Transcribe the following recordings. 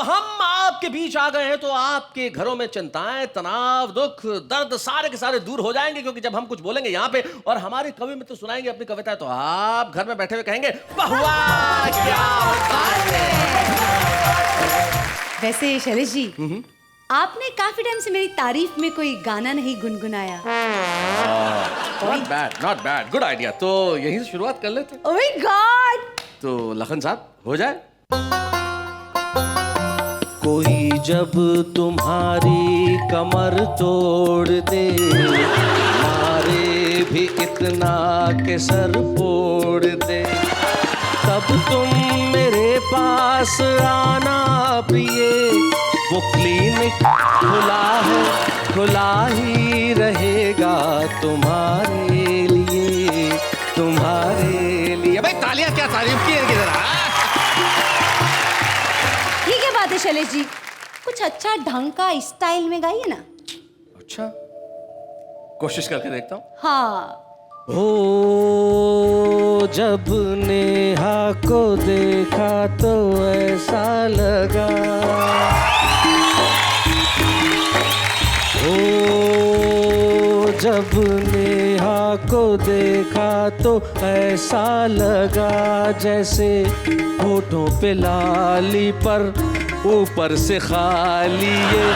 अब हम आपके बीच आ गए हैं तो आपके घरों में चिंताएं, तनाव, दुख, दर्द सारे के सारे दूर हो जाएंगे, क्योंकि जब हम कुछ बोलेंगे यहाँ पे और हमारे कवि मित्र सुनाएंगे अपनी कविता, तो आप घर में बैठे हुए कहेंगे वाह वाह क्या बात है। वैसे शैलेश जी, आपने काफी टाइम से मेरी तारीफ में कोई गाना नहीं गुनगुनाया। Not bad, good idea. तो यहीं से शुरुआत कर लेते। Oh my God. तो लखन साहब हो जाए। कोई जब तुम्हारी कमर तोड़ दे, मारे भी इतना के सर फोड़ दे, तब तुम मेरे पास आना प्रिय, वो क्लिनिक खुला है, खुला ही रहेगा तुम्हारे लिए, तुम्हारे लिए। भाई तालियां क्या तारीफ की है जरा। ये क्या बात है शैलेश जी, कुछ अच्छा ढंग का स्टाइल में गाइए ना। अच्छा, कोशिश करके देखता हूँ। हाँ। ओ जब नेहा को देखा तो ऐसा लगा, ओ जब नेहा को देखा तो ऐसा लगा, जैसे होठों पे लाली पर ऊपर से खाली, ये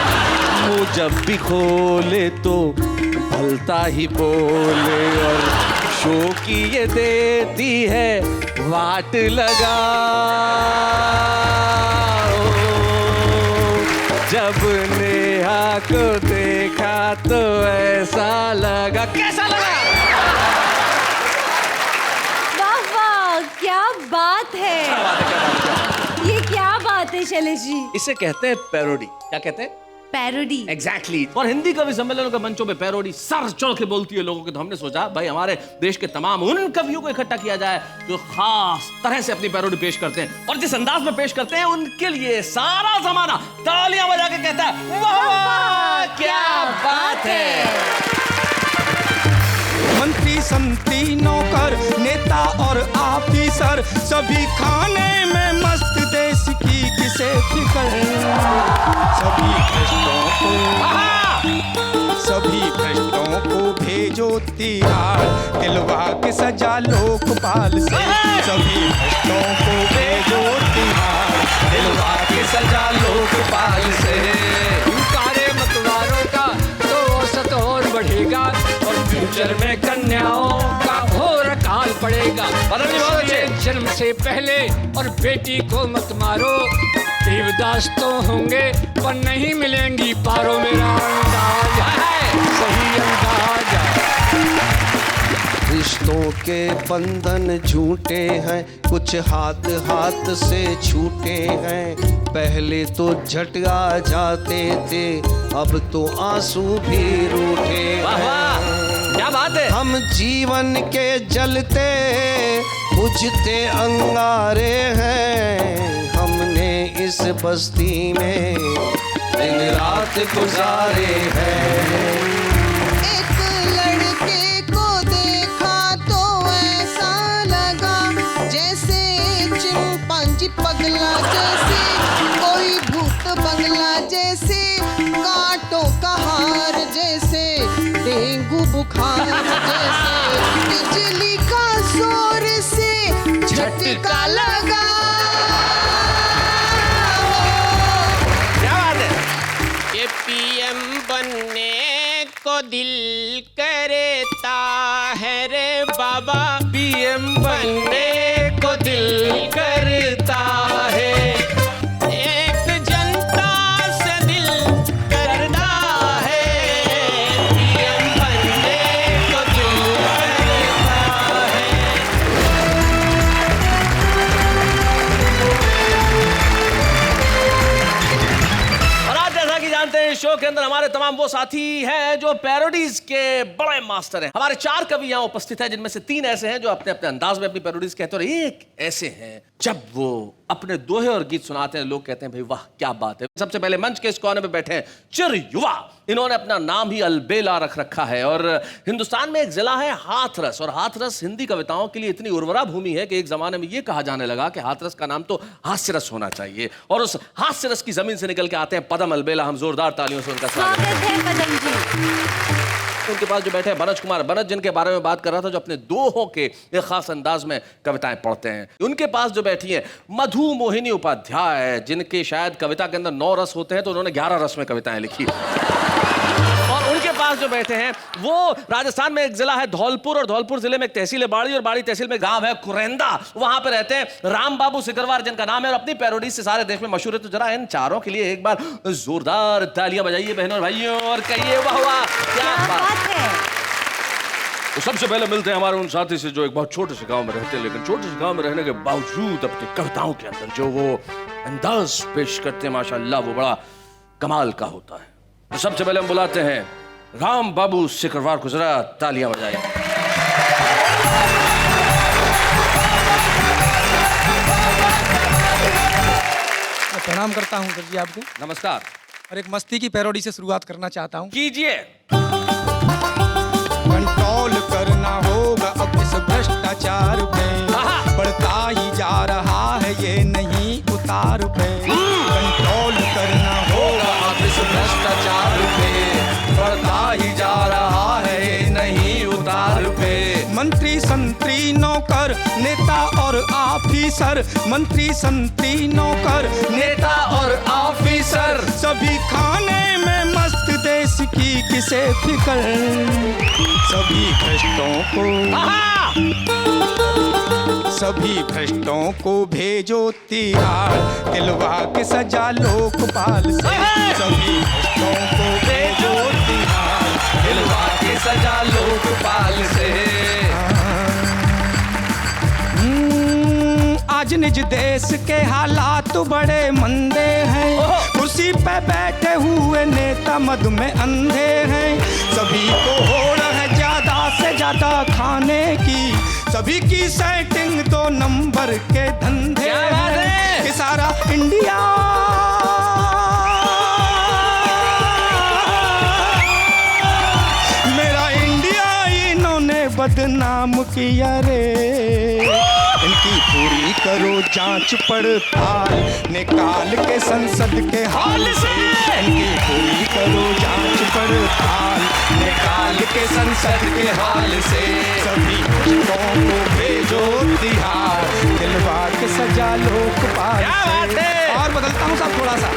मुँह जब भी खोले तो भलता ही बोले, और शो की ये देती है वाट लगा। जब नेहा को देखा तो ऐसा लगा। कैसा लगा? वाह वाह क्या बात है। ये क्या बात है शैलेश जी। इसे कहते हैं पैरोडी। क्या कहते हैं? पैरोडी। एग्जैक्टली। और हिंदी कवि सम्मेलनों के मंचों पे पैरोडी सर चढ़ के बोलती है लोगों की, तो हमने सोचा भाई हमारे देश के तमाम उन कवियों को इकट्ठा किया जाए जो खास तरह से अपनी पैरोडी पेश करते हैं, और जिस अंदाज में पेश करते हैं उनके लिए सारा जमाना तालियां बजा के कहता है वाह वाह क्या बात है। मंत्री संतरी नौकर नेता और ऑफिसर सभी खाने में मस्त, देश की किसे फिकर, सभी भ्रष्टों को भेजो तिहाड़, दिलवा के सजा लोकपाल से, सभी भ्रष्टों को भेजो तिहाड़, दिलवा के सजा लोकपाल से। सारे मतवारों का तो औसत और बढ़ेगा, और फ्यूचर में कन्याओं का घोर काल पड़ेगा। जन्म से पहले और बेटी को मत मारो, देवदास तो होंगे पर नहीं मिलेंगी पारो। मेरा अंदाज है सही अंदाज है। रिश्तों के बंधन झूठे हैं, कुछ हाथ हाथ से छूटे हैं, पहले तो झटका जाते थे, अब तो आंसू भी रूठे हैं। क्या बात है। हम जीवन के जलते बुझते अंगारे हैं, हमने इस बस्ती में दिन रात गुजारे हैं। एक लड़के को देखा तो ऐसा लगा, जैसे चिंपांजी पगला, जैसे कोई भूत बंगला, जैसे कांटों का हार, जैसे डेंगू बुखार, जैसे बिजली का जोर से झटका लगा। क्या बात है। ये पीएम बनने को दिल करता है रे बाबा, पीएम बनने को दिल करता है, एक जनता से दिल करता है, पीएम बनने को दिल करता है। और आज जैसा कि जानते हैं शो के अंदर हमारे तमाम वो साथी हैं जो पैरोडीज के बड़े मास्टर हैं। हमारे 4 कवि यहाँ उपस्थित हैं, जिनमें से 3 ऐसे हैं जो अपने अपने अंदाज में अपनी पैरोडीज कहते हैं, और एक ऐसे हैं जब वो अपने दोहे और गीत सुनाते हैं लोग कहते हैं भाई वाह क्या बात है। सबसे पहले मंच के इस कोने में बैठे हैं चिर युवा इन्होंने अपना नाम ही अलबेला रख रखा है। और हिंदुस्तान में एक जिला है हाथरस, और हाथरस हिंदी कविताओं के लिए इतनी उर्वरा भूमि है कि एक जमाने में यह कहा जाने लगा कि हाथरस का नाम तो हास्यरस होना चाहिए। और उस हास्यरस की जमीन से निकल के आते हैं पदम अलबेला। हम जोरदार तालियों से उनका स्वागत स्वागत है पदम जी। उनके पास जो बैठे हैं बनज कुमार, बनज जिनके बारे में बात कर रहा था, जो अपने दोहों के एक खास अंदाज में कविताएं पढ़ते हैं। उनके पास जो बैठी है मधु मोहिनी उपाध्याय, जिनके शायद कविता के अंदर 9 रस होते हैं, तो उन्होंने 11 रस में कविताएं लिखी। और उनके पास जो बैठे हैं वो राजस्थान में एक जिला है धौलपुर, और धौलपुर जिले में एक तहसील है बाड़ी, और बाड़ी तहसील में गांव है कुरेंदा। वहां पे रहते हैं राम बाबू सिकरवार, जिनका नाम है, और अपनी पैरोडी से सारे देश में मशहूर है। तो जरा इन चारों के लिए एक बार जोरदार तालियां बजाइए बहनों और भाइयों, और कहिए वाह वाह क्या बात है। तो सबसे पहले मिलते हैं हमारे उन साथी से जो एक बहुत छोटे से गांव में रहते हैं, लेकिन छोटे से गांव में रहने के बावजूद अपनी कविताओं के अंदर जो वो अंदाज पेश करते हैं माशाल्लाह, वो बड़ा कमाल का होता है। तो सबसे पहले हम बुलाते हैं राम बाबू सिकरवार को, जरा तालियां बजाएं। मैं प्रणाम करता हूँ सर जी आपको, नमस्कार। और एक मस्ती की पैरोडी से शुरुआत करना चाहता हूँ। कीजिए। कंट्रोल करना होगा अब इस भ्रष्टाचार पे, बढ़ता ही जा रहा है ये नहीं उतार पे। कंट्रोल करना होगा अब इस भ्रष्टाचार पे, बढ़ता ही जा रहा है ये नहीं उतार पे। मंत्री संतरी नौकर नेता और ऑफिसर, मंत्री संतरी नौकर नेता और ऑफिसर, सभी खाने में मस्त, देश की किसे फिकर। सभी भ्रष्टों को भेजो तिहाड़, दिलवा के सजा लोकपाल से। सभी भ्रष्टों को भेजो तिहाड़, दिलवा के सजा लोकपाल से। आज निज देश के हालात बड़े मंदे हैं, कुर्सी पे बैठे हुए नेता मद में अंधे हैं। सभी को होड़ है ज्यादा से ज्यादा खाने की, सभी की सेटिंग 2 नंबर के धंधे हैं। कि सारा इंडिया मेरा इंडिया इन्होंने बदनाम किया रे। इनकी पूरी करो जांच पड़ताल, निकाल के संसद के हाल से। इनकी पूरी करो जांच पड़ताल, निकाल के संसद के हाल से। सभी भ्रष्टों को भेजो तिहाड़, दिलवा के सजा लोकपाल से। और बदलता हूँ साहब थोड़ा सा।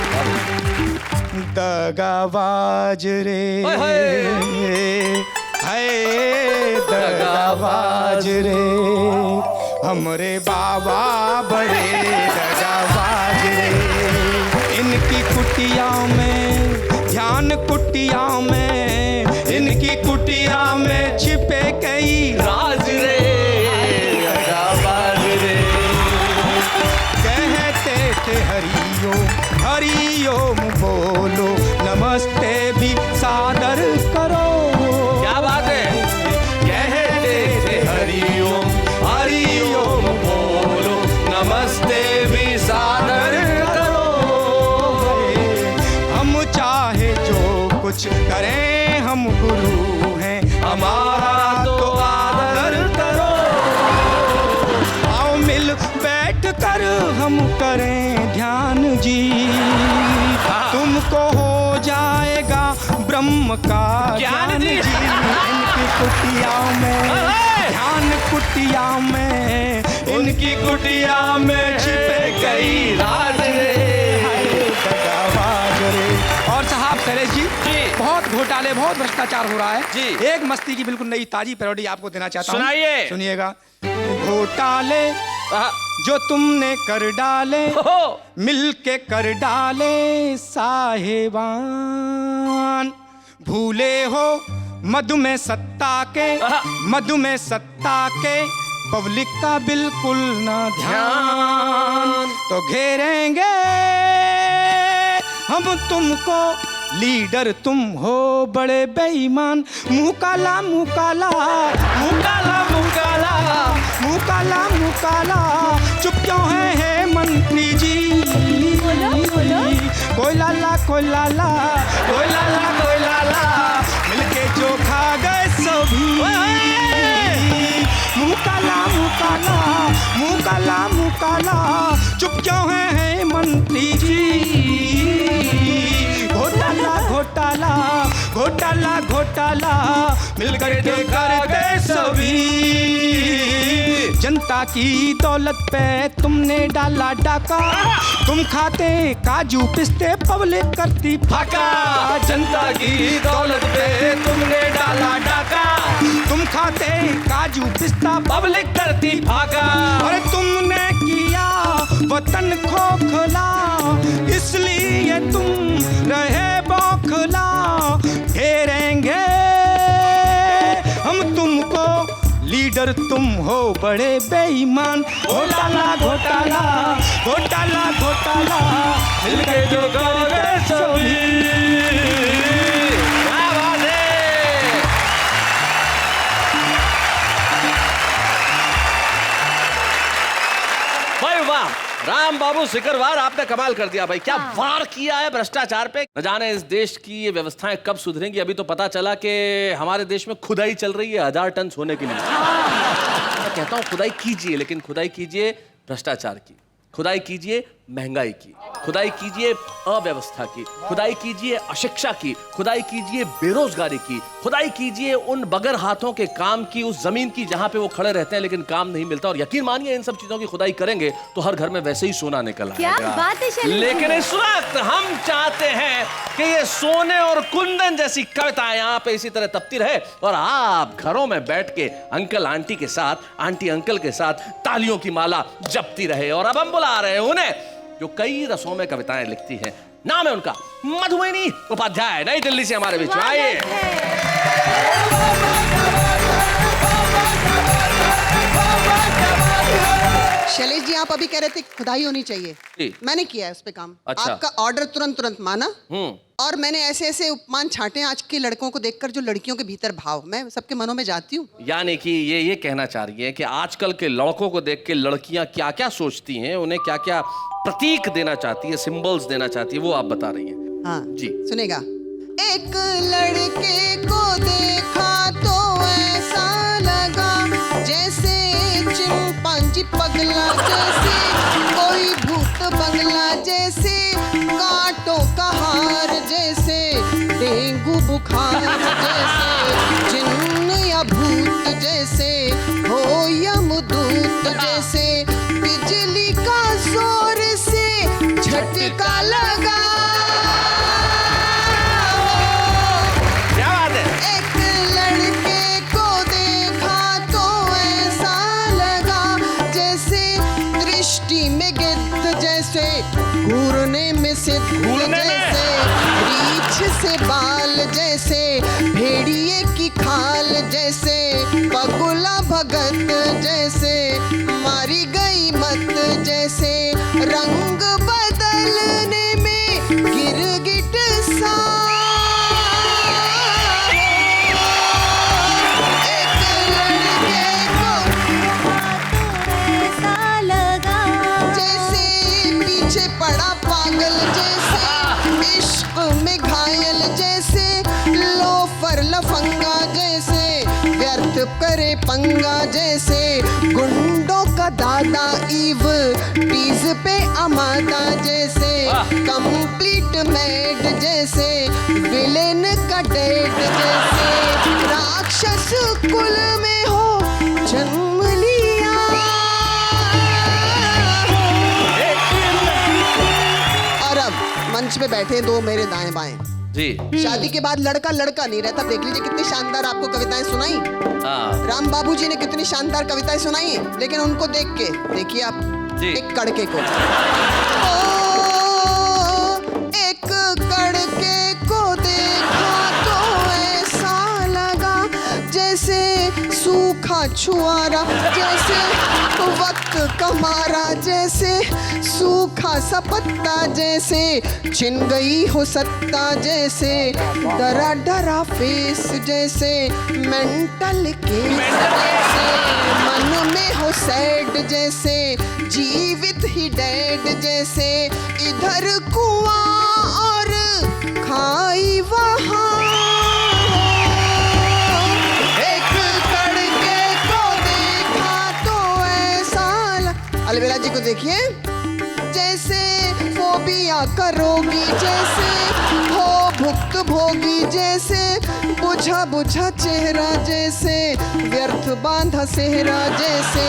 दगाबाज रे है दगाबाज रे, हमरे बाबा बड़े दगाबाज रे। इनकी कुटिया में ध्यान, कुटिया में, इनकी कुटिया में छिपे कई राज रे। दगाबाज रे कहते थे हरिओम हरिओम बोलो, नमस्ते भी सादर करो। क्या बात है। कहते थे हरिओम हरिओम बोलो, नमस्ते भी सादर करो। हम चाहे जो कुछ करें, हम गुरु हैं, हमारा तो आदर करो। आओ मिल बैठ कर हम करें ध्यान जी, तुमको हो जाएगा ब्रह्म का ज्ञान जी। इनकी कुटिया में ध्यान, कुटिया में, उनकी कुटिया में छिपे कई राज रे। और साहब शैलेश जी, बहुत घोटाले, बहुत भ्रष्टाचार हो रहा है जी। एक मस्ती की बिल्कुल नई ताजी पैरोडी आपको देना चाहता हूँ, सुनाइए। सुनिएगा। घोटाले जो तुमने कर डाले, मिल के कर डाले साहेबान। भूले हो मधु में सत्ता के, मधु में सत्ता के, पब्लिक का बिल्कुल ना ध्यान। तो घेरेंगे हम तुमको, लीडर तुम हो बड़े बेईमान। मुँह काला मुँह काला, मुँह काला मुँह काला, मुँह काला मुँह काला, चुप क्यों है मंत्री जी। कोई लाला कोई लाला, कोई लाला कोई लाला, चुप क्यों है मंत्री जी? घोटाला घोटाला घोटाला घोटाला मिलकर के करते सभी। जनता की दौलत पे तुमने डाला डाका, तुम खाते काजू पिस्ते पब्लिक करती फाका। जनता की दौलत पे तुमने डाला डाका, तुम खाते काजू पिस्ता पब्लिक करती फाका। और तुमने किया वतन खोखला, इसलिए तुम रहे बौखला। फेरेंगे हम तुमको, लीडर तुम हो बड़े बेईमान। घोटाला घोटाला घोटाला घोटाला मिलके जो करोगे सभी। क्या बात है। भाई वाह, राम बाबू सिकरवार, आपने कमाल कर दिया भाई। क्या वार किया है भ्रष्टाचार पे। न जाने इस देश की ये व्यवस्थाएं कब सुधरेंगी। अभी तो पता चला कि हमारे देश में खुदाई चल रही है 1000 टन सोने के लिए। मैं कहता हूं खुदाई कीजिए, लेकिन खुदाई कीजिए भ्रष्टाचार की, खुदाई कीजिए महंगाई की, खुदाई कीजिए अव्यवस्था की, खुदाई कीजिए अशिक्षा की, खुदाई कीजिए बेरोजगारी की, खुदाई कीजिए उन बगैर हाथों के काम की, उस जमीन की जहां पे वो खड़े रहते हैं लेकिन काम नहीं मिलता। और यकीन मानिए इन सब चीजों की खुदाई करेंगे तो हर घर में वैसे ही सोना निकल आएगा। क्या बात है शैलेश जी। लेकिन इस वक्त हम चाहते हैं कि ये सोने और कुंदन जैसी कविताएं यहाँ पे इसी तरह तपती रहे और आप घरों में बैठ के अंकल आंटी के साथ, आंटी अंकल के साथ तालियों की माला जपती रहे। और अब हम बुला रहे हैं उन्हें जो कई रसों में कविताएं लिखती हैं। नाम है उनका मधुबनी उपाध्याय, नई दिल्ली से हमारे बीच में। आइए। शैलेश जी, आप अभी कह रहे थे खुदाई होनी चाहिए। जी। मैंने किया है उस पे काम। अच्छा। आपका ऑर्डर तुरंत माना। और मैंने ऐसे ऐसे उपमान छांटे आज के लड़कों को देखकर, जो लड़कियों के भीतर भाव, मैं सबके मनों में जाती हूँ। यानी कि ये कहना चाह रही है कि आजकल के लड़कों को देख के लड़कियां क्या क्या सोचती हैं, उन्हें क्या क्या प्रतीक देना चाहती है, सिंबल्स देना चाहती है, वो आप बता रही हैं। हाँ जी सुनेगा। एक लड़के को देखा तो ऐसा लगा जैसे चिंपांजी पगला, जैसे कोई भूत बंगला, जैसे कांटों का हार, जैसे डेंगू बुखार, जैसे जिन्न या भूत, जैसे हो यमदूत, जैसे बिजली का जोर से झटका लगा। क्या बात है। एक लड़के को देखा तो ऐसा लगा जैसे दृष्टि में गिद्ध, जैसे घूरने में सिद्ध, जैसे रीछ से बाल, जैसे भेड़िए की खाल, जैसे बगुला भगत, जैसे मारी गई मत, जैसे रंग बदलने में गिरगिट सा। एक लड़के को ऐसा लगा जैसे पीछे पड़ा पागल, जैसे इश्क में घायल, जैसे लोफर लफंगा, जैसे व्यर्थ करे पंगा, जैसे गुंडों का दादा ईव टीज पे अमादा, जैसे कंप्लीट मेड, जैसे विलेन का डेड, जैसे राक्षस कुल में हो जन्म लिया। और अब मंच पे बैठे दो मेरे दाएं बाएं। जी। शादी के बाद लड़का लड़का नहीं रहता। देख लीजिए कितनी शानदार आपको कविताएं सुनाई। हाँ। राम बाबू जी ने कितनी शानदार कविताएं सुनाई, लेकिन उनको देख के देखिए आप जी। एक कड़के को। ओ, एक कड़के को देखा तो ऐसा लगा जैसे सूखा छुआरा, जैसे वक्त कमारा, जैसे सूखा सा पत्ता, जैसे छिन गई हो सत्ता, जैसे डरा डरा फेस, जैसे मेंटल केस, जैसे मन में हो सैड, जैसे जीवित ही डेड, जैसे इधर कुआं और खाई वहाँ। एक कड़के को देखा तो ऐसा अलबेला जी को देखिए। पिया करोगी जैसे, हो भुक्त भोगी जैसे, बुझा बुझा चेहरा जैसे, व्यर्थ बांधा सेहरा जैसे,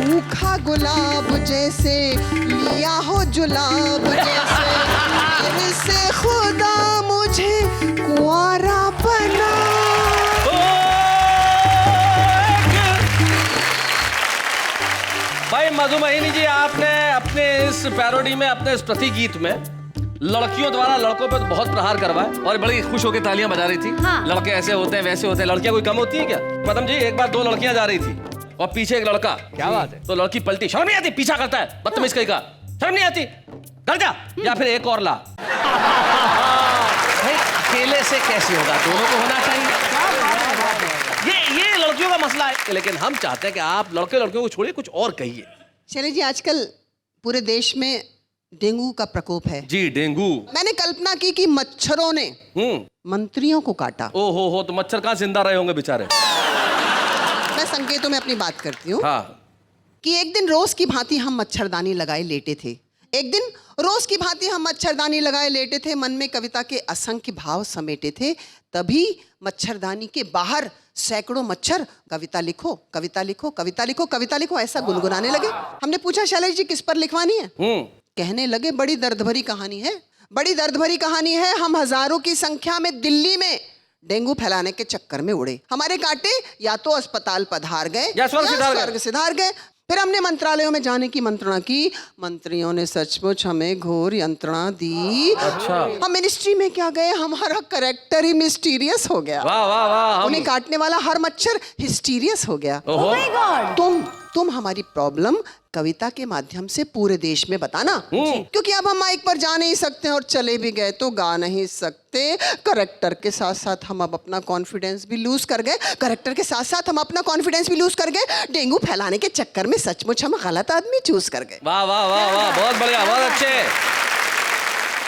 सूखा गुलाब जैसे, लिया हो जुलाब जैसे, तेरे से खुदा मुझे कुंवारा बना। भाई मधुमोहिनी जी, आपने अपने इस पैरोडी में, अपने इस प्रति गीत में लड़कियों द्वारा लड़कों पर बहुत प्रहार करवाए और बड़ी खुश होकर तालियां बजा रही थी। हाँ। लड़के ऐसे होते हैं, वैसे होते हैं, लड़कियां कोई कम होती है क्या? पदम जी, एक बार 2 लड़कियां जा रही थी और पीछे एक लड़का। क्या बात है? तो लड़की पलटी, शर्म नहीं आती, पीछा करता है, बदतमीज कहीं का, शर्म नहीं आती, कर जा, या फिर एक और ला। भाई अकेले से कैसे होगा, दोनों को होना चाहिए। ये लड़कियों का मसला है, लेकिन हम चाहते हैं कि आप लड़के लड़कियों को छोड़िए, कुछ और कहिए। शैलेश जी, आजकल पूरे देश में डेंगू का प्रकोप है। जी, डेंगू। मैंने कल्पना की कि मच्छरों ने मंत्रियों को काटा। ओ हो, तो मच्छर कहाँ जिंदा रहे होंगे बेचारे। मैं संकेतों में अपनी बात करती हूँ। हाँ। कि एक दिन रोज की भांति हम मच्छरदानी लगाए लेटे थे। एक दिन रोज की भांति हम मच्छरदानी लगाए लेटे थे, मन में कविता के असंख्य भाव समेटे थे। तभी मच्छरदानी के बाहर सैकड़ों मच्छर कविता लिखो, कविता लिखो, कविता लिखो, कविता लिखो ऐसा गुनगुनाने लगे। हमने पूछा, शैलेश जी किस पर लिखवानी है? कहने लगे, बड़ी दर्द भरी कहानी है, बड़ी दर्द भरी कहानी है। हम हजारों की संख्या में दिल्ली में डेंगू फैलाने के चक्कर में उड़े। हमारे कांटे या तो अस्पताल पधार गए या स्वर्ग सिधार गए। फिर हमने मंत्रालयों में जाने की मंत्रणा की। मंत्रियों ने सचमुच हमें घोर यंत्रणा दी। अच्छा। हम मिनिस्ट्री में क्या गए, हमारा कैरेक्टर ही मिस्टीरियस हो गया। वाह वाह वाह। उन्हें काटने वाला हर मच्छर हिस्टीरियस हो गया। ओहो। My God. तुम हमारी प्रॉब्लम कविता के माध्यम से पूरे देश में बताना, क्योंकि अब हम माइक पर जा नहीं सकते और चले भी गए तो गा नहीं सकते। करेक्टर के साथ साथ हम अब अपना कॉन्फिडेंस भी लूज कर गए। करेक्टर के साथ साथ हम अपना कॉन्फिडेंस भी लूज कर गए। डेंगू फैलाने के चक्कर में सचमुच हम गलत आदमी चूज कर गए। वाह वाह वाह वाह, बहुत बढ़िया, बहुत अच्छे।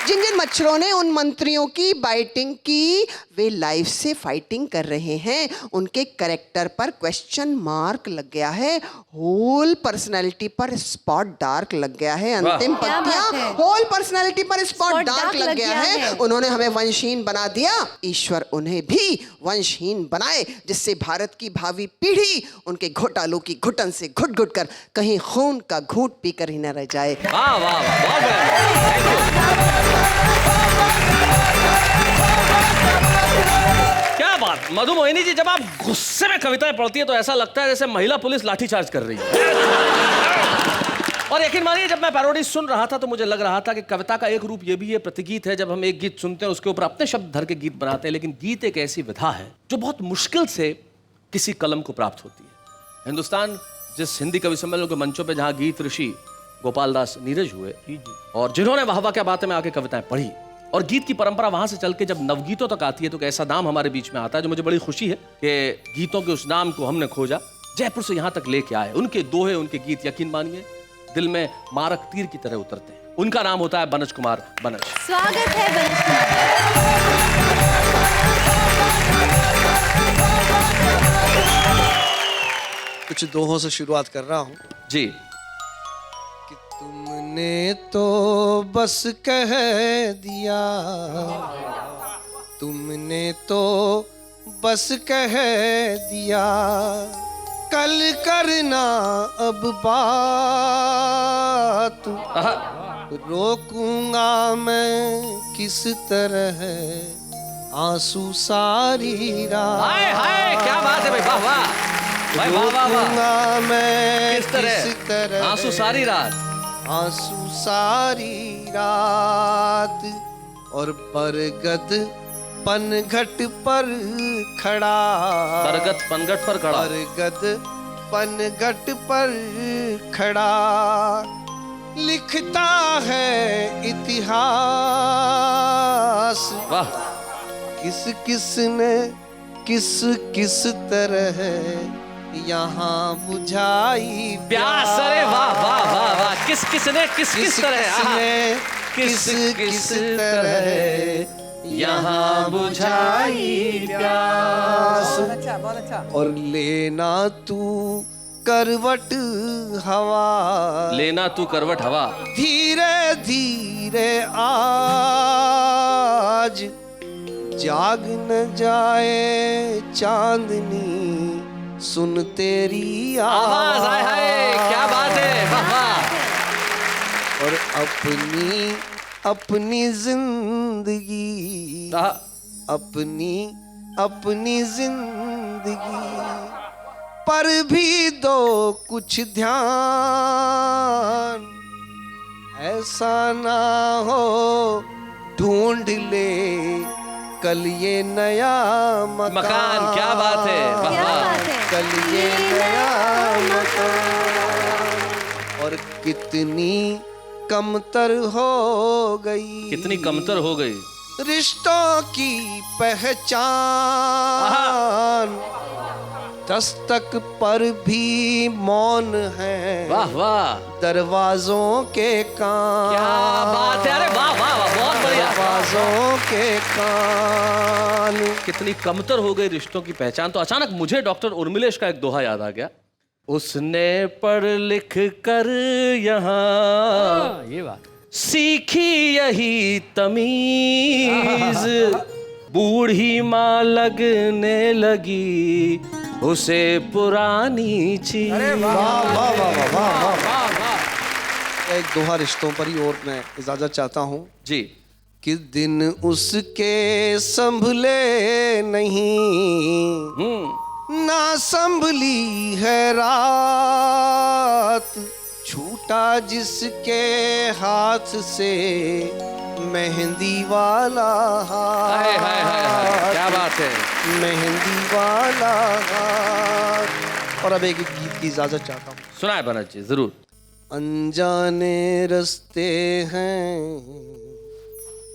जिन जिन मच्छरों ने उन मंत्रियों की बाइटिंग की, वे लाइफ से फाइटिंग कर रहे हैं। उनके करेक्टर पर क्वेश्चन मार्क लग गया है। होल पर्सनालिटी पर स्पॉट डार्क लग गया है। अंतिम क्या बात पंक्तियां, है? होल पर्सनालिटी पर स्पॉट Spot डार्क लग गया है। उन्होंने हमें वंशहीन बना दिया, ईश्वर उन्हें भी वंशहीन बनाए, जिससे भारत की भावी पीढ़ी उनके घोटालों की घुटन से घुट घुट कर कहीं खून का घूंट पीकर ही न रह जाए। वाह वाह वाह, बहुत बढ़िया। क्या बात मधुमोहिनी जी, जब आप गुस्से में कविताएं पढ़ती है तो ऐसा लगता है जैसे महिला पुलिस लाठीचार्ज कर रही है। और यकीन मानिए, जब मैं पैरोडी सुन रहा था तो मुझे लग रहा था कि कविता का एक रूप ये भी है, प्रतिगीत है। जब हम एक गीत सुनते हैं उसके ऊपर अपने शब्द धर के गीत बनाते हैं, लेकिन गीत एक ऐसी विधा है जो बहुत मुश्किल से किसी कलम को प्राप्त होती है। हिंदुस्तान जिस हिंदी कवि सम्मेलन के मंचों पर जहाँ गीत ऋषि गोपाल दास नीरज हुए और जिन्होंने वाह वाह क्या बातें में आके कविताएं पढ़ी, और गीत की परंपरा वहां से चल के जब नवगीतों तक आती है तो एक ऐसा नाम हमारे बीच में आता है जो मुझे बड़ी खुशी है कि गीतों के उस नाम को हमने खोजा, जयपुर से यहाँ तक लेके आए। उनके दोहे, उनके गीत यकीन मानिए दिल में मारक तीर की तरह उतरते हैं। उनका नाम होता है बनज कुमार बनज। स्वागत है बनज कुमार। कुछ दोहों से शुरुआत कर रहा हूँ जी। कि तुमने तो बस कह दिया, तुमने तो बस कह दिया, कल करना अब बात, रोकूंगा मैं किस तरह आंसू सारी रात। हाय हाय, क्या बात है भाई, वाह वाह भाई, वाह वाह वाह। रोकूंगा मैं किस तरह आंसू सारी रात, आंसू सारी रात, और बरगद पनघट पर खड़ा, बरगद पनघट पर खड़ा, बरगद पनघट पर खड़ा, लिखता है इतिहास। वाह। किस किस ने किस किस तरह यहाँ बुझाई प्यास। अरे वाह वाह वाह वाह, किस किस ने किस किस तरह, किस किस तरह यहाँ बुझाई प्यास। और लेना तू करवट हवा लेना तू करवट हवा। धीरे धीरे आज जाग न जाए चांदनी सुन तेरी आवाज आए हाय, क्या बात है, वाह वाह। और अपनी अपनी जिंदगी अपनी जिंदगी पर भी दो कुछ ध्यान, ऐसा ना हो ढूंढ ले कल ये नया मकान, क्या बात है, वाह क्या वाह। बात है। कल ये नया मकान। और कितनी कमतर हो गई, कितनी कमतर हो गई रिश्तों की पहचान, दस्तक पर भी मौन है वाह वाह, दरवाजों के कान, क्या बात है, अरे वाह वाह वाह, बहुत बढ़िया। दरवाजों के कान। कितनी कमतर हो गई रिश्तों की पहचान। तो अचानक मुझे डॉक्टर उर्मिलेश का एक दोहा याद आ गया। उसने पढ़ लिख कर यहाँ ये बात सीखी यही तमीज, बूढ़ी माँ लगने लगी उसे पुरानी चीज। वाह वाह वाह वाह वाह वाह। एक दोहा रिश्तों पर ही और मैं इजाजत चाहता हूँ जी। कि दिन उसके संभले नहीं, ना संभली है रात, छूटा जिसके हाथ से मेहंदी वाला हाय हाय हाय हाय, क्या बात है। मेहंदी वाला हाथ। और अब एक गीत की इजाजत चाहता हूँ। सुनाए बनत जी जरूर। अनजाने रस्ते हैं,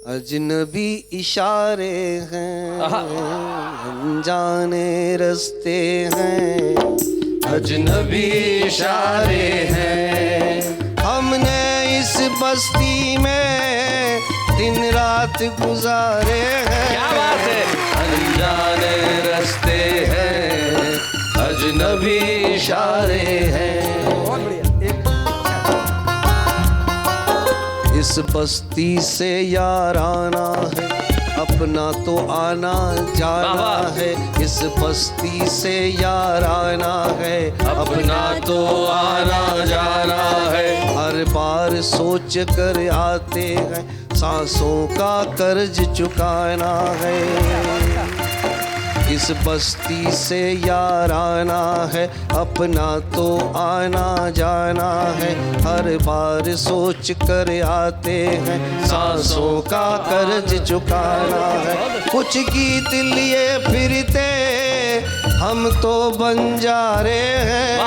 अजनबी इशारे हैं, अनजाने रस्ते हैं, अजनबी इशारे हैं, हमने इस बस्ती में दिन रात गुजारे हैं। क्या बात है। अनजाने रस्ते हैं, अजनबी इशारे हैं। इस बस्ती से याराना है, अपना तो आना जाना है। इस बस्ती से याराना है, अपना तो आना जाना है। हर बार सोच कर आते हैं, सांसों का कर्ज चुकाना है। इस बस्ती से याराना है, अपना तो आना जाना है। हर बार सोच कर आते हैं, सांसों का कर्ज चुकाना है। कुछ गीत लिए फिरते हम तो बंजारे हैं,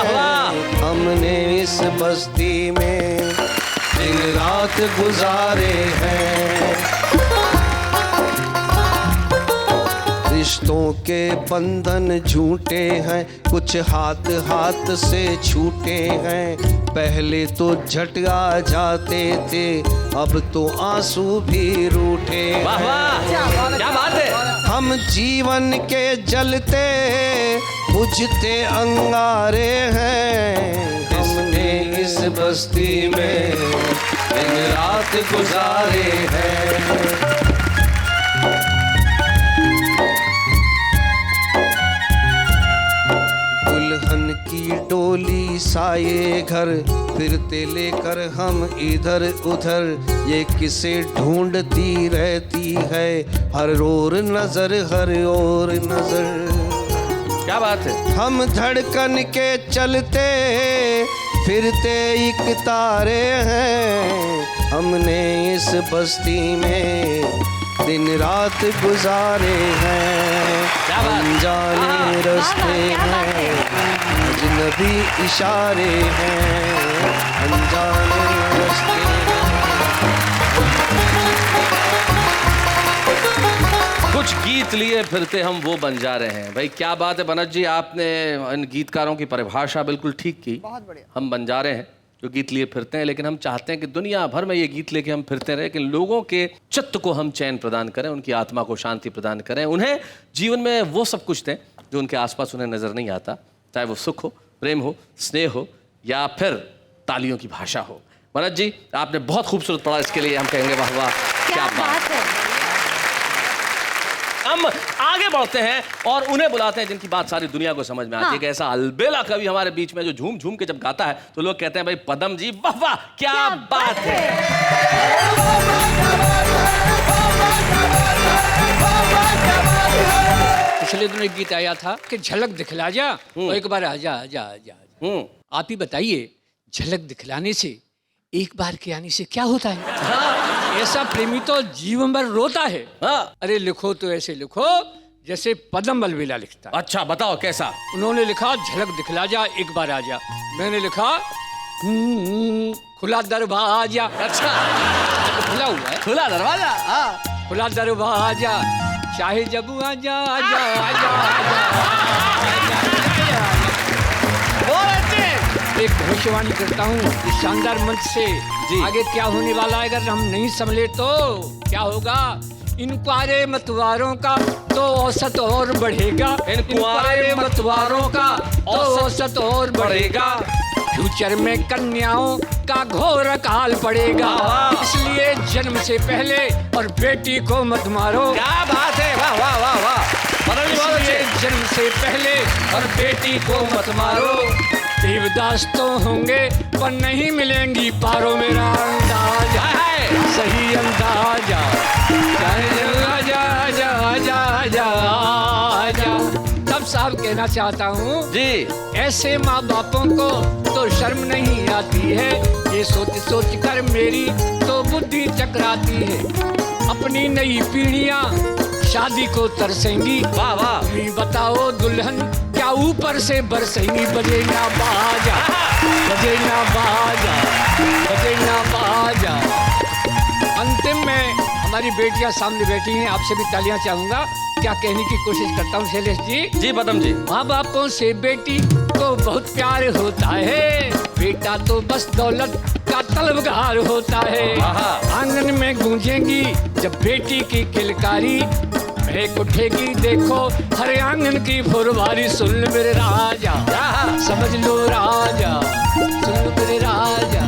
हमने इस बस्ती में दिन रात गुजारे हैं। रिश्तों के बंधन झूठे हैं, कुछ हाथ हाथ से छूटे हैं। पहले तो झटका जाते थे, अब तो आंसू भी रूठे हैं। क्या बात है। हम जीवन के जलते बुझते अंगारे हैं, हमने इस बस्ती में दिन रात गुजारे हैं। दुल्हन की डोली साये घर, फिरते लेकर हम इधर उधर। ये किसे ढूंढती रहती है, हर ओर नजर हर ओर नजर। क्या बात है। हम धड़कन के चलते फिरते एक तारे हैं, हमने इस बस्ती में दिन रात गुजारे हैं। अनजाने रास्ते हैं, अजनबी इशारे हैं, अनजाने रास्ते कुछ गीत लिए फिरते हम वो बन जा रहे हैं। भाई क्या बात है बनत जी, आपने इन गीतकारों की परिभाषा बिल्कुल ठीक की। बहुत बढ़िया। हम बन जा रहे हैं जो गीत लिए फिरते हैं, लेकिन हम चाहते हैं कि दुनिया भर में ये गीत लेके हम फिरते रहे, कि लोगों के चित्त को हम चैन प्रदान करें, उनकी आत्मा को शांति प्रदान करें, उन्हें जीवन में वो सब कुछ दें जो उनके आसपास उन्हें नजर नहीं आता, चाहे वो सुख हो, प्रेम हो, स्नेह हो या फिर तालियों की भाषा हो। मनोज जी, आपने बहुत खूबसूरत पढ़ा, इसके लिए हम कहेंगे वाह वाह, क्या बात है। हम आगे बढ़ते हैं और उन्हें बुलाते हैं जिनकी बात सारी दुनिया को समझ में आती है कि ऐसा अलबेला कवि हमारे बीच में जो झूम झूम के जब गाता है तो लोग कहते हैं भाई पदम जी वाह वाह क्या बात है। पिछले दिनों एक गीत आया था कि झलक दिखला जा, और एक बार आजा आजा आजा। आप ही बताइए, झलक दिखलाने से, एक बार के आने से क्या होता है? ऐसा प्रेमी तो जीवन भर रोता है। अरे लिखो तो ऐसे लिखो जैसे पदम अलबेला लिखता है। अच्छा बताओ कैसा? उन्होंने लिखा झलक दिखला जा, एक बार आजा। मैंने लिखा खुला दरवाजा। अच्छा, खुला हुआ है, खुला दरवाजा। खुला दरवाजा, चाहे जब आजा आजा आजा एक भविष्यवाणी करता हूँ इस शानदार मंच से। आगे क्या होने वाला है अगर हम नहीं संभले तो क्या होगा? इन कुआरे मतवारों का तो औसत और बढ़ेगा। इन कुआरे मतवारों का तो औसत और बढ़ेगा। फ्यूचर में कन्याओं का घोर अकाल पड़ेगा। इसलिए जन्म से पहले और बेटी को मत मारो। क्या बात है, वाह वाह वाह वाह। इसलिए जन्म से पहले और बेटी को मत मारो। देवदास तो होंगे पर नहीं मिलेंगी पारो। मेरा अंदाजा है सही अंदाजा। आजा आजा आजा आजा आजा। तब साहब कहना चाहता हूँ जी, ऐसे माँ बापों को तो शर्म नहीं आती है। ये सोच सोच कर मेरी तो बुद्धि चकराती है। अपनी नई पीढ़ियाँ शादी को तरसेंगी। वाह वाह। तुम बताओ दुल्हन क्या ऊपर से बरसेंगी। बजे ना बाजा, बजे ना बाजा, बजे ना बाजा। अंतिम में हमारी बेटियां सामने बैठी हैं, आपसे भी तालियां चाहूंगा। क्या कहने की कोशिश करता हूँ शैलेश जी। जी पदम जी। माँ बापों से बेटी को बहुत प्यार होता है। बेटा तो बस दौलत का तलबगार होता है। आंगन में गूंजेंगी जब बेटी की किलकारी। महक उठेगी देखो हर आंगन की फुलवारी। सुन मेरे राजा, समझ लो राजा, सुन मेरे राजा।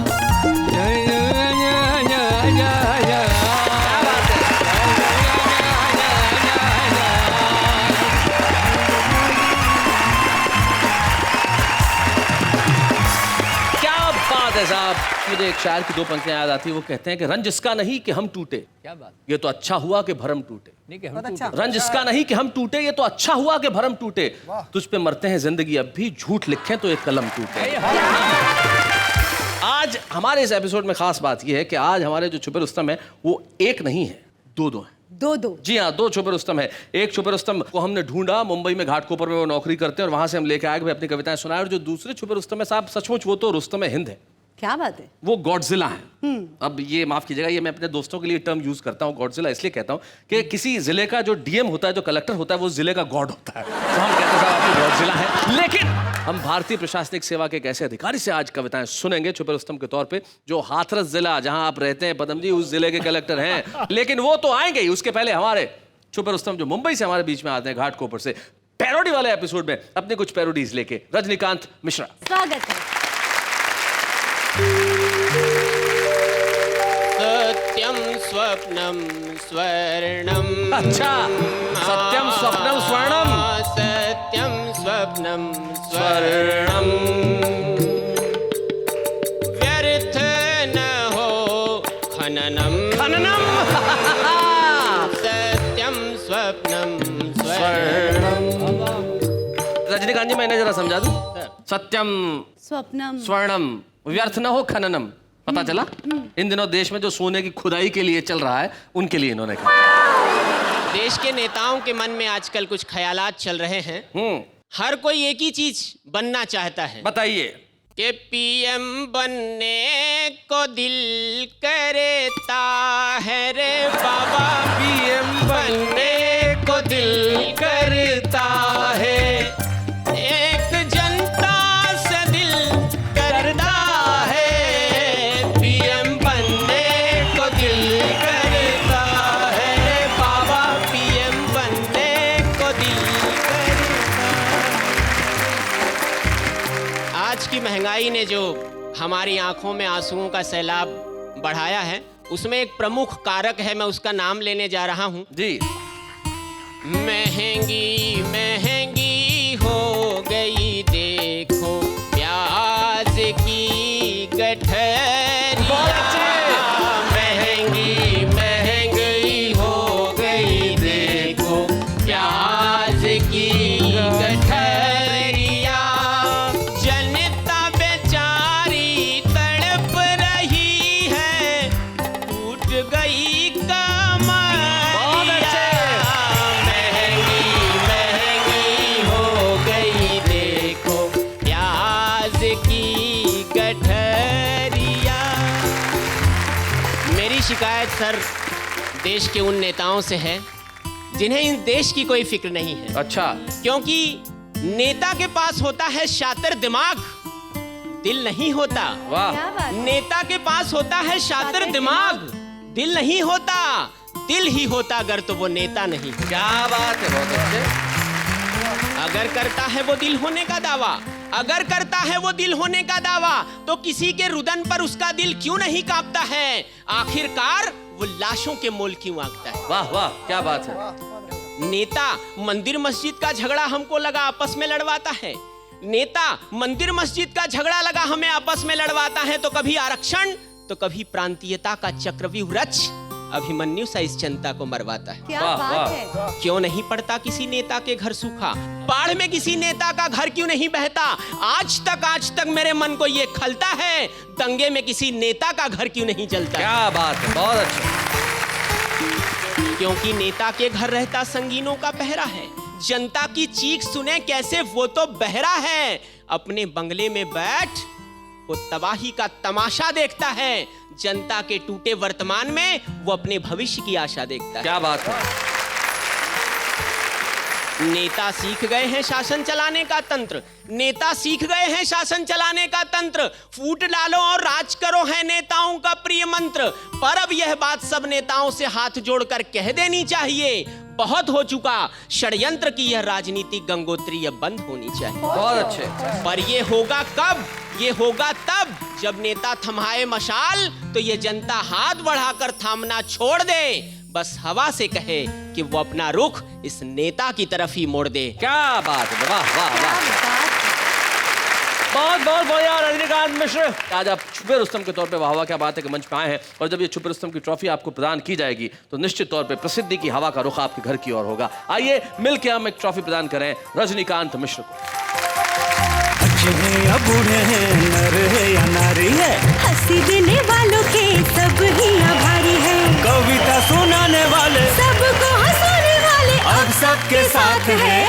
साहब, मुझे एक शायर की दो पंक्तियां याद आती है। वो कहते हैं कि रंज इसका नहीं कि हम टूटे, क्या बात, ये तो अच्छा हुआ कि भरम टूटे। नहीं कि हम टूटे। रंज इसका नहीं कि हम टूटे, ये तो अच्छा हुआ कि भरम टूटे। तुझ पे मरते हैं जिंदगी अब भी, झूठ लिखें तो एक कलम टूटे। आज हमारे इस एपिसोड में खास बात यह है कि आज हमारे जो छुपे रुस्तम है वो एक नहीं है, दो दो है। दो। जी हाँ, दो छुपे रुस्तम है। एक छुपे रुस्तम को हमने ढूंढा, मुंबई में घाटकोपर में वो नौकरी करते हैं और वहां से हम लेके आए भाई अपनी कविताएं सुनाए। और जो दूसरे छुपे रुस्तम है साहब, सचमुच वो तो रुस्तम हिंद है। क्या बात है? वो गॉडजिला है। अब ये माफ कीजिएगा, ये मैं अपने दोस्तों के लिए टर्म यूज करता हूँ गॉडजिला, इसलिए कहता हूँ कि किसी जिले का जो डीएम होता है, जो कलेक्टर होता है, वो जिले का गॉड होता है। तो हम कहते हैं साहब आपकी गॉडजिला है। लेकिन हम भारतीय प्रशासनिक सेवा के एक ऐसे अधिकारी से आज कविताएं सुनेंगे छुपे रुस्तम के तौर पे, जो हाथरस जिला जहां आप रहते हैं पदम जी, उस जिले के कलेक्टर हैं। लेकिन वो तो आएंगे ही, उसके पहले हमारे छुपे रुस्तम जो मुंबई से हमारे बीच में आते हैं घाटकोपर से, पैरोडी वाले एपिसोड में अपने कुछ पैरोडीज लेके, रजनीकांत मिश्रा। स्वागत है। सत्यम स्वप्नम स्वर्णम। अच्छा, सत्यम स्वप्नम स्वर्णम। सत्यम स्वप्नम स्वर्णम। व्यर्थ न हो खननम। खननम। सत्यम स्वप्नम स्वर्णम। रजनीकांत जी, मैंने जरा समझा दूं। सत्यम स्वप्नम स्वर्णम, व्यर्थ न हो खननम। पता चला इन दिनों देश में जो सोने की खुदाई के लिए चल रहा है, उनके लिए इन्होंने कहा। देश के नेताओं के मन में आजकल कुछ ख्यालात चल रहे हैं। हर कोई एक ही चीज बनना चाहता है। बताइए। कि पीएम बनने को दिल करता है रे बाबा। पीएम बनने को दिल करता है। एक जनता से दिल करता है। पीएम बनने को दिल करता है रे बाबा। पीएम बनने को दिल करता है। आज की महंगाई ने जो हमारी आंखों में आंसुओं का सैलाब बढ़ाया है, उसमें एक प्रमुख कारक है, मैं उसका नाम लेने जा रहा हूं जी। महंगी महंगी हो गई देखो प्याज की गठरिया, महंगी महंगी हो गई देखो प्याज की गठरिया, जनता बेचारी तड़प रही है, टूट गई कमरिया, महंगी महंगी हो गई देखो प्याज की गठरिया। मेरी शिकायत सर देश के उन नेताओं से है जिन्हें इन देश की कोई फिक्र नहीं है। अच्छा। क्योंकि नेता के पास होता है शातिर दिमाग, दिल नहीं होता। वाह। क्या बात है? नेता के पास होता है शातिर दिमाग, दिल नहीं होता। दिल ही होता अगर तो वो नेता नहीं। क्या बात है, बहुत अच्छे। अगर करता है वो दिल होने का दावा, अगर करता है वो दिल होने का दावा, तो किसी के रुदन पर उसका दिल क्यों नहीं कांपता है? आखिरकार वो लाशों के मोल क्यों आंकता है? वाह वाह, क्या बात है। नेता मंदिर मस्जिद का झगड़ा हमको लगा आपस में लड़वाता है, नेता मंदिर मस्जिद का झगड़ा लगा हमें आपस में लड़वाता है, तो कभी आरक्षण तो कभी प्रांतीयता का चक्रव्यूह रच अभिमन्यु सा इस जनता को मरवाता है। क्या वाह, बात वाह। है? क्यों नहीं पड़ता किसी नेता के घर सूखा? बाढ़ में किसी नेता का घर क्यों नहीं बहता? आज तक मेरे मन को ये खलता है, दंगे में किसी नेता का घर क्यों नहीं जलता? क्या बात है, बहुत अच्छा। क्योंकि नेता के घर रहता संगीनों का पहरा है, जनता की चीख सुने कैसे वो तो बहरा है, अपने बंगले में बैठ वो तबाही का तमाशा देखता है, जनता के टूटे वर्तमान में वो अपने भविष्य की आशा देखता है। क्या बात है। नेता सीख गए हैं शासन चलाने का तंत्र, नेता सीख गए हैं शासन चलाने का तंत्र, फूट डालो और राज करो है नेताओं का प्रिय मंत्र। पर अब यह बात सब नेताओं से हाथ जोड़कर कह देनी चाहिए, बहुत हो चुका षड्यंत्र की यह राजनीति गंगोत्री अब बंद होनी चाहिए। बहुत अच्छे। पर ये होगा कब? ये होगा तब जब नेता थमाए मशाल, तो ये जनता हाथ बढ़ाकर थामना छोड़ दे, बस हवा से कहे कि वो अपना रुख इस नेता की तरफ ही मोड़ दे। क्या बात है, वाह वाह क्या वाह। बात है? बहुत बहुत बढ़िया रजनीकांत मिश्र। आज आप छुपे रुस्तम के तौर पे वाह वाह क्या बात है कि मंच पे आए हैं, और जब ये छुपे रुस्तम की ट्रॉफी आपको प्रदान की जाएगी तो निश्चित तौर पे प्रसिद्धि की हवा का रुख आपके घर की ओर होगा। आइए मिलके हम एक ट्रॉफी प्रदान करें रजनीकांत मिश्र को। बच्चे हैं या बूढ़े हैं, नर है या नारी है, हंसी देने वालों के सब ही आभारी है, कविता सुनाने वाले सबको हंसाने वाले अब सबके साथ है।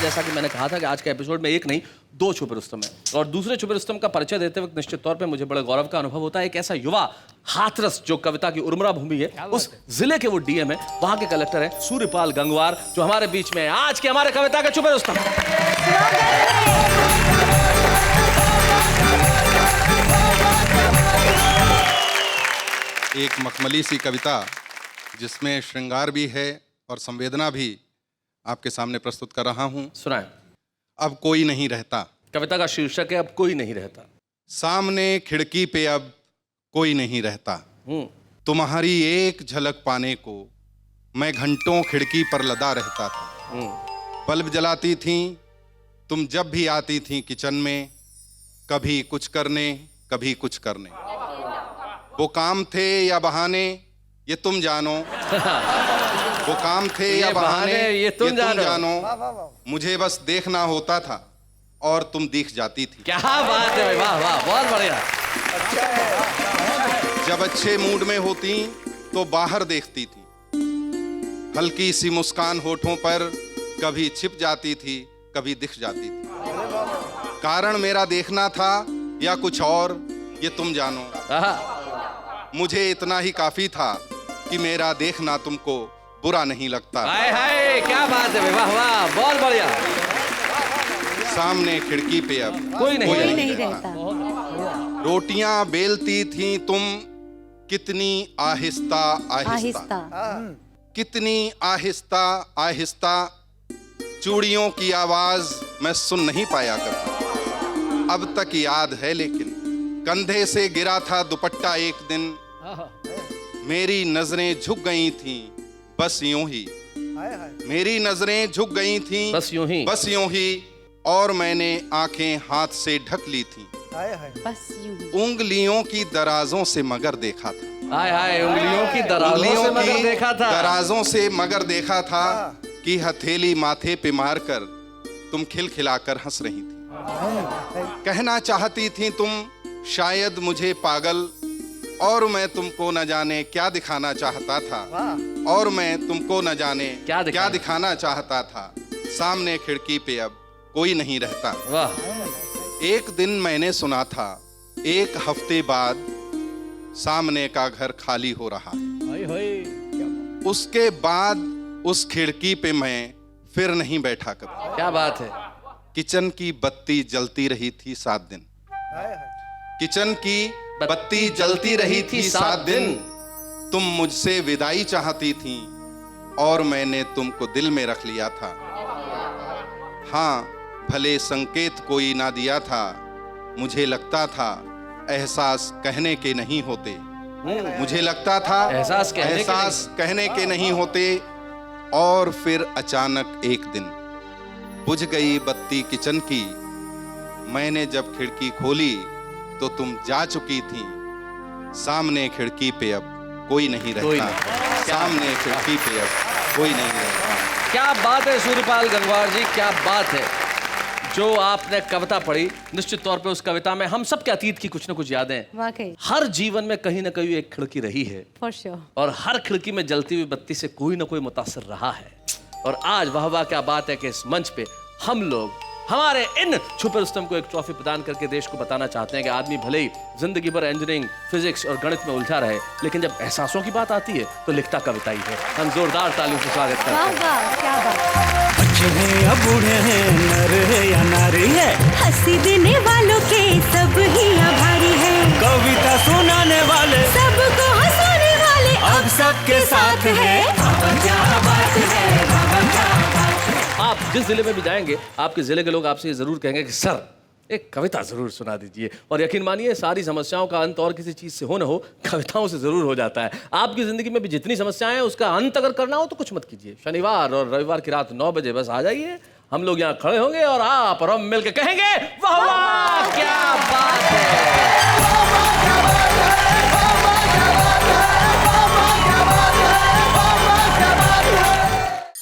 जैसा कि मैंने कहा था कि आज के एपिसोड में एक नहीं दो छुपे रुस्तम है, और दूसरे छुपे रुस्तम का परिचय देते वक्त निश्चित तौर पे मुझे बड़े गौरव का अनुभव होता है। एक ऐसा युवा हाथरस जो कविता की उर्मरा भूमि है, उस जिले के वो डीएम है, वहां के कलेक्टर है सूर्यपाल गंगवार, जो हमारे बीच में है आज के हमारे कविता के छुपे रुस्तम। एक मखमली सी कविता जिसमें श्रृंगार भी है और संवेदना भी आपके सामने प्रस्तुत कर रहा हूं। सुनाएं। अब कोई नहीं रहता। कविता का शीर्षक है अब कोई नहीं रहता। सामने खिड़की पे अब कोई नहीं रहता, तुम्हारी एक झलक पाने को मैं घंटों खिड़की पर लदा रहता था। बल्ब जलाती थीं तुम जब भी आती थीं किचन में, कभी कुछ करने कभी कुछ करने। वो काम थे या बहाने ये तुम जानो, वो काम थे या बहाने ये तुम जानो, मुझे बस देखना होता था और तुम दिख जाती थी। क्या बात है, वाह वाह, बहुत बढ़िया। जब अच्छे मूड में होती तो बाहर देखती थी, हल्की सी मुस्कान होठों पर कभी छिप जाती थी कभी दिख जाती थी। कारण मेरा देखना था या कुछ और ये तुम जानो, मुझे इतना ही काफी था कि मेरा देखना तुमको बुरा नहीं लगता। हाय हाय, क्या बात है, वाह वाह, बहुत बढ़िया। सामने खिड़की पे अब कोई नहीं रहता। रोटियां बेलती थी तुम कितनी आहिस्ता आहिस्ता, कितनी आहिस्ता आहिस्ता, चूड़ियों की आवाज मैं सुन नहीं पाया कभी। अब तक याद है लेकिन कंधे से गिरा था दुपट्टा एक दिन, मेरी नजरें झुक गई थीं बस यूं ही, मेरी नजरें झुक गई थीं बस यूं ही, और मैंने आंखें हाथ से ढक ली थीं। बस यूं ही। उंगलियों की दराजों से मगर देखा था, हाय हाय, उंगलियों की दराजों से मगर देखा था, दराजों से मगर देखा था कि हथेली माथे पे मारकर तुम खिलखिलाकर हंस रही थी। कहना चाहती थी तुम शायद मुझे पागल, और मैं तुमको न जाने क्या दिखाना चाहता था, और मैं तुमको न जाने क्या दिखाना चाहता था। सामने खिड़की पे अब कोई नहीं रहता। वाह। एक दिन मैंने सुना था 1 हफ्ते बाद सामने का घर खाली हो रहा है। उसके बाद उस खिड़की पे मैं फिर नहीं बैठा कभी। क्या बात है। किचन की बत्ती जलती रही थी 7 दिन, किचन की बत्ती जलती रही थी 7 दिन। तुम मुझसे विदाई चाहती थी और मैंने तुमको दिल में रख लिया था। हाँ, भले संकेत कोई ना दिया था, मुझे लगता था एहसास कहने के नहीं होते, मुझे लगता था एहसास कहने के नहीं होते। और फिर अचानक एक दिन बुझ गई बत्ती किचन की। मैंने जब खिड़की खोली तो तुम जा चुकी थी। सामने खिड़की पे अब कोई नहीं रहता, सामने खिड़की पे अब कोई नहीं रहता। क्या बात है सूर्यपाल गंगवार जी, क्या बात है। जो आपने कविता पढ़ी, निश्चित तौर पे उस कविता में हम सब के अतीत की कुछ न कुछ यादें, वाकई हर जीवन में कहीं ना कहीं एक खिड़की रही है, फॉर श्योर। और हर खिड़की में जलती हुई बत्ती से कोई ना कोई मुतासिर रहा है। और आज वाह क्या बात है कि इस मंच पे हम लोग हमारे इन छुपे रुस्तम को एक ट्रॉफी प्रदान करके देश को बताना चाहते हैं कि आदमी भले ही जिंदगी भर इंजीनियरिंग, फिजिक्स और गणित में उलझा रहे, लेकिन जब एहसासों की बात आती है तो लिखता कविता ही है। हम जोरदार तालियों से स्वागत करते हैं। वाह, क्या बात। बच्चे हैं या बूढ़े हैं, नर है या नारी है, हंसी देने वालों के सब ही आभारी है, कविता सुनाने वाले सबको हंसाने वाले अब सबके साथ है। आप जिस जिले में भी जाएंगे, आपके जिले के लोग आपसे जरूर कहेंगे कि सर एक कविता जरूर सुना दीजिए। और यकीन मानिए सारी समस्याओं का अंत और किसी चीज से हो न हो, कविताओं से जरूर हो जाता है। आपकी जिंदगी में भी जितनी समस्याएं हैं उसका अंत अगर करना हो तो कुछ मत कीजिए, शनिवार और रविवार की रात 9 बजे बस आ जाइए। हम लोग यहाँ खड़े होंगे और आप और हम मिलकर कहेंगे वाह वाह क्या बात है।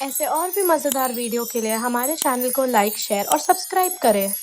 ऐसे और भी मजेदार वीडियो के लिए हमारे चैनल को लाइक, शेयर और सब्सक्राइब करें।